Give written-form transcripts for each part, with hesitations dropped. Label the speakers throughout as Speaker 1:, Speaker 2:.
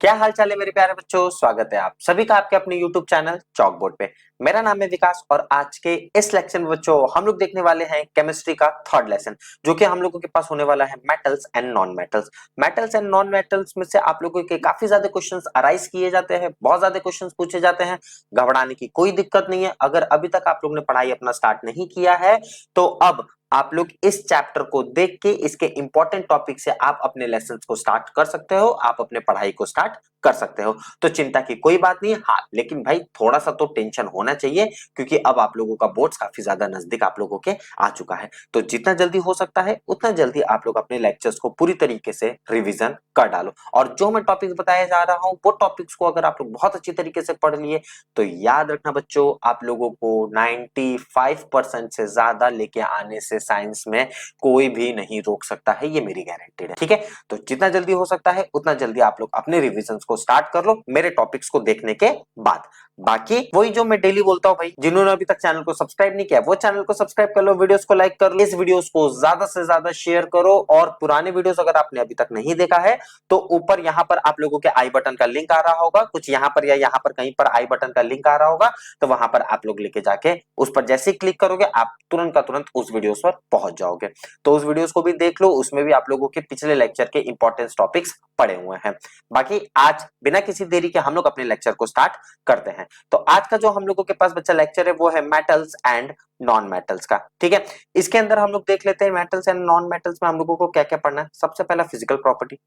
Speaker 1: क्या हाल चाल है मेरे प्यारे बच्चों। स्वागत है आप सभी का आपके अपने YouTube चैनल चॉक बोर्ड पे। मेरा नाम है विकास और आज के इस लेक्चर में बच्चों हम लोग देखने वाले हैं केमिस्ट्री का थर्ड लेसन, जो कि हम लोगों के पास होने वाला है metals and non metals. Metals and non metals में से आप लोगों के काफी ज्यादा क्वेश्चंस अराइज किए जाते हैं, बहुत ज्यादा क्वेश्चंस पूछे जाते हैं। घबराने की कोई दिक्कत नहीं है। अगर अभी तक आप लोग ने पढ़ाई अपना स्टार्ट नहीं किया है तो अब आप लोग इस चैप्टर को देख के इसके इंपॉर्टेंट टॉपिक से आप अपने लेसन्स को स्टार्ट कर सकते हो, आप अपने पढ़ाई को स्टार्ट कर सकते हो। तो चिंता की कोई बात नहीं। हाँ, लेकिन भाई थोड़ा सा तो टेंशन होना चाहिए क्योंकि अब आप लोगों का बोर्ड्स काफी ज्यादा नजदीक आप लोगों के आ चुका है। तो जितना जल्दी हो सकता है उतना जल्दी आप लोग अपने लेक्चर्स को पूरी तरीके से रिवीजन कर डालो। और जो मैं टॉपिक्स बताया जा रहा हूँ वो टॉपिक्स को अगर आप लोग बहुत अच्छी तरीके से पढ़ लिए तो याद रखना बच्चों, आप लोगों को 95% से ज्यादा लेके आने से साइंस में कोई भी नहीं रोक सकता है, ये मेरी गारंटी है। ठीक है, तो जितना जल्दी हो सकता है उतना जल्दी आप लोग अपने रिविजन्स को स्टार्ट कर लो मेरे टॉपिक्स को देखने के बाद। बाकी वही जो मैं डेली बोलता हूँ भाई, जिन्होंने अभी तक चैनल को सब्सक्राइब नहीं किया वो चैनल को सब्सक्राइब कर लो, वीडियोस को लाइक कर लो, इस वीडियोस को ज्यादा से ज्यादा शेयर करो। और पुराने वीडियोस अगर आपने अभी तक नहीं देखा है तो ऊपर यहाँ पर आप लोगों के आई बटन का लिंक आ रहा होगा, कुछ यहाँ पर या यहाँ पर कहीं पर आई बटन का लिंक आ रहा होगा, तो वहां पर आप लोग लेके जाके उस पर जैसे ही क्लिक करोगे आप तुरंत का तुरंत उस वीडियोस पर पहुंच जाओगे। तो उस वीडियोस को भी देख लो, उसमें भी आप लोगों के पिछले लेक्चर के इंपॉर्टेंट टॉपिक्स पड़े हुए हैं। बाकी आज बिना किसी देरी के हम लोग अपने लेक्चर को स्टार्ट करते हैं। तो आज का जो हम लोगों के पास बच्चा लेक्चर है वो है मेटल्स एंड नॉन मेटल्स का। ठीक है, इसके अंदर हम लोग देख लेते हैं मेटल्स एंड नॉन मेटल्स में हम लोगों को क्या क्या पढ़ना है। सबसे पहला फिजिकल प्रॉपर्टी,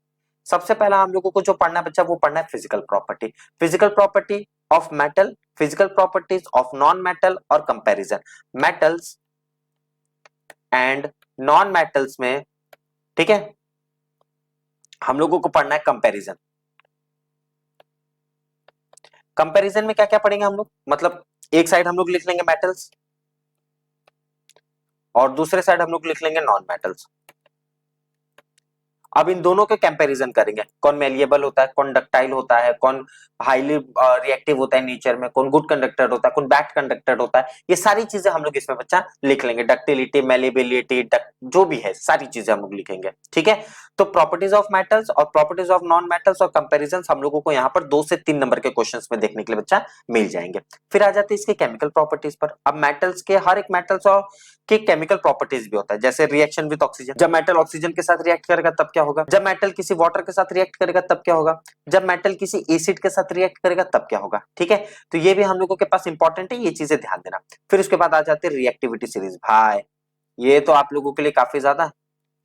Speaker 1: सबसे पहला हम लोगों को जो पढ़ना है बच्चा वो पढ़ना है physical property. Physical property of metal, physical properties of non metal और comparison metals and non metals में। ठीक है, हम लोगों को पढ़ना है कंपैरिजन। कंपैरिजन में क्या क्या पढ़ेंगे हम लोग, मतलब एक साइड हम लोग लिख लेंगे मेटल्स और दूसरे साइड हम लोग लिख लेंगे नॉन मेटल्स। अब इन दोनों के कंपैरिजन करेंगे, कौन मेलिएबल होता है, कौन डक्टाइल होता है, कौन हाईली रिएक्टिव होता है नेचर में, कौन गुड कंडक्टर होता है, कौन बैड कंडक्टर होता है। ये सारी चीजें हम लोग इसमें बच्चा लिख लेंगे, डक्टिलिटी, मेलिएबिलिटी, जो भी है सारी चीजें हम लोग लिखेंगे। ठीक है, तो प्रॉपर्टीज ऑफ मेटल्स और प्रॉपर्टीज ऑफ नॉन मेटल्स और कंपेरिजन हम लोगों को यहाँ पर 2 से 3 नंबर के क्वेश्चंस में देखने के लिए बच्चा मिल जाएंगे। फिर आ जाते हैं इसके केमिकल प्रॉपर्टीज पर। अब मेटल्स के हर एक मेटल्स और कि केमिकल प्रॉपर्टीज भी होता है, जैसे रिएक्शन विद ऑक्सीजन, जब मेटल ऑक्सीजन के साथ रिएक्ट करेगा तब क्या होगा, जब मेटल किसी वाटर के साथ रिएक्ट करेगा तब क्या होगा, जब मेटल किसी एसिड के साथ रिएक्ट करेगा तब क्या होगा। ठीक है, तो ये भी हम लोगों के पास इंपॉर्टेंट है, ये चीजें ध्यान देना। फिर उसके बाद आ जाते हैं रिएक्टिविटी सीरीज। भाई ये तो आप लोगों के लिए काफी ज्यादा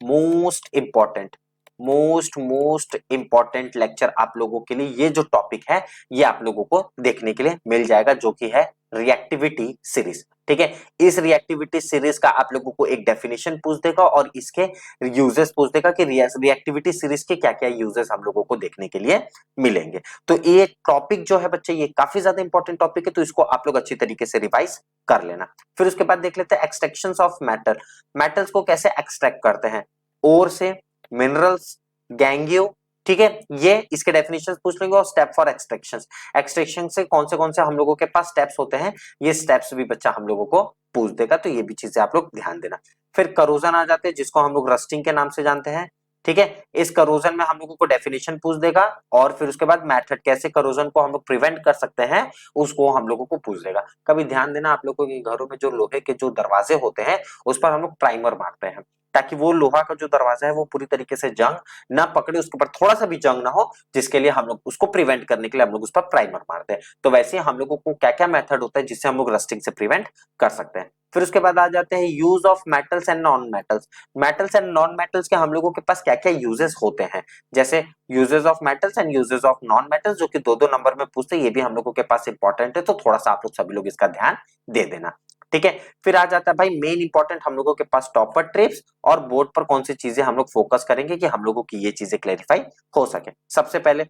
Speaker 1: most important, most important lecture आप लोगों के लिए ये जो टॉपिक है ये आप लोगों को देखने के लिए मिल जाएगा, जो कि है रिएक्टिविटी सीरीज। ठीक है, इस रिएक्टिविटी सीरीज का आप लोगों को एक डेफिनेशन पूछ देगा और इसके यूजेस पूछ देगा कि रिएक्टिविटी सीरीज के क्या क्या यूजेस हम लोगों को देखने के लिए मिलेंगे। तो ये टॉपिक जो है बच्चे ये काफी ज्यादा इंपॉर्टेंट टॉपिक है, तो इसको आप लोग अच्छी तरीके से रिवाइज कर लेना। फिर उसके बाद देख लेते हैं एक्सट्रैक्शंस ऑफ मेटल, मेटल्स को कैसे एक्सट्रैक्ट करते हैं, ओर से, मिनरल्स, गैंगियो। ठीक है, ये इसके डेफिनेशन पूछ लेंगे और स्टेप फॉर एक्सट्रैक्शन, एक्सट्रैक्शन से कौन से हम लोगों के पास स्टेप्स होते हैं ये स्टेप्स भी बच्चा हम लोगों को पूछ देगा, तो ये भी चीजें आप लोग ध्यान देना। फिर करोजन आ जाते हैं जिसको हम लोग रस्टिंग के नाम से जानते हैं। ठीक है, इस करोजन में हम लोगों को डेफिनेशन पूछ देगा और फिर उसके बाद मेथड कैसे करोजन को हम लोग प्रिवेंट कर सकते हैं उसको हम लोगों को पूछ देगा। कभी ध्यान देना आप लोगों के घरों में जो लोहे के जो दरवाजे होते हैं उस पर हम लोग प्राइमर मारते हैं ताकि वो लोहा का जो दरवाजा है वो पूरी तरीके से जंग ना पकड़े, उसके ऊपर थोड़ा सा भी जंग ना हो, जिसके लिए हम लोग उसको प्रिवेंट करने के लिए हम लोग उस पर प्राइमर मारते हैं। तो वैसे हम लोगों को क्या क्या मेथड होता है जिससे हम लोग रस्टिंग से प्रिवेंट कर सकते हैं। फिर उसके बाद आ जाते हैं use of metals and non metals, metals and non metals के हम लोगों के पास क्या क्या यूजेस होते हैं, जैसे uses of metals and uses of non metals, जो कि दो दो नंबर में पूछते हैं, ये भी हम लोगों के पास इंपॉर्टेंट है, तो थोड़ा सा आप लोग सभी लोग इसका ध्यान दे देना। ठीक है, फिर आ जाता है भाई मेन इंपॉर्टेंट हम लोगों के पास टॉपर ट्रिप्स और बोर्ड पर कौन सी चीजें हम लोग फोकस करेंगे कि हम लोगों की ये चीजें क्लैरिफाई हो सके। सबसे पहले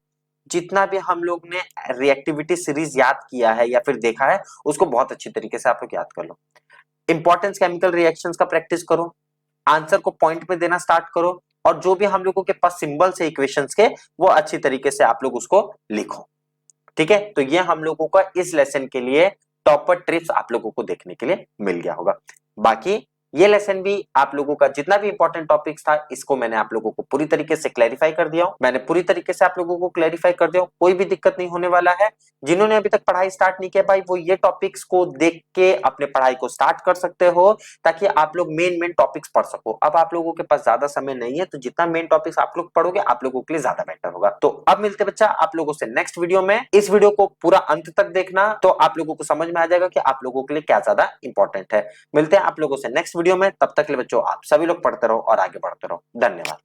Speaker 1: जितना भी हम लोग ने रिएक्टिविटी सीरीज याद किया है या फिर देखा है उसको बहुत अच्छी तरीके से आप लोग याद कर लो। इंपॉर्टेंस केमिकल रिएक्शंस का प्रैक्टिस करो, आंसर को पॉइंट में देना स्टार्ट करो और जो भी हम लोगों के पास सिंबल्स है इक्वेशंस के वो अच्छी तरीके से आप लोग उसको लिखो। ठीक है, तो ये हम लोगों का इस लेसन के लिए टॉपर ट्रिप्स आप लोगों को देखने के लिए मिल गया होगा। बाकी ये लेसन भी आप लोगों का जितना भी इंपॉर्टेंट टॉपिक्स था इसको मैंने आप लोगों को पूरी तरीके से क्लैरिफाई कर दिया हूं। मैंने पूरी तरीके से आप लोगों को क्लैरिफाई कर दिया हूं, कोई भी दिक्कत नहीं होने वाला है। जिन्होंने अभी तक पढ़ाई स्टार्ट नहीं किया भाई, वो ये टॉपिक्स को देख के अपने पढ़ाई को स्टार्ट कर सकते हो, ताकि आप लोग मेन टॉपिक्स पढ़ सको। अब आप लोगों के पास ज्यादा समय नहीं है, तो जितना मेन टॉपिक्स आप लोग पढ़ोगे आप लोगों के लिए ज्यादा बेटर होगा। तो अब मिलते बच्चा आप लोगों से नेक्स्ट वीडियो में। इस वीडियो को पूरा अंत तक देखना, तो आप लोगों को समझ में आ जाएगा कि आप लोगों के लिए क्या ज्यादा इंपॉर्टेंट है। मिलते हैं आप लोगों से नेक्स्ट वीडियो में, तब तक के लिए बच्चों आप सभी लोग पढ़ते रहो और आगे बढ़ते रहो। धन्यवाद।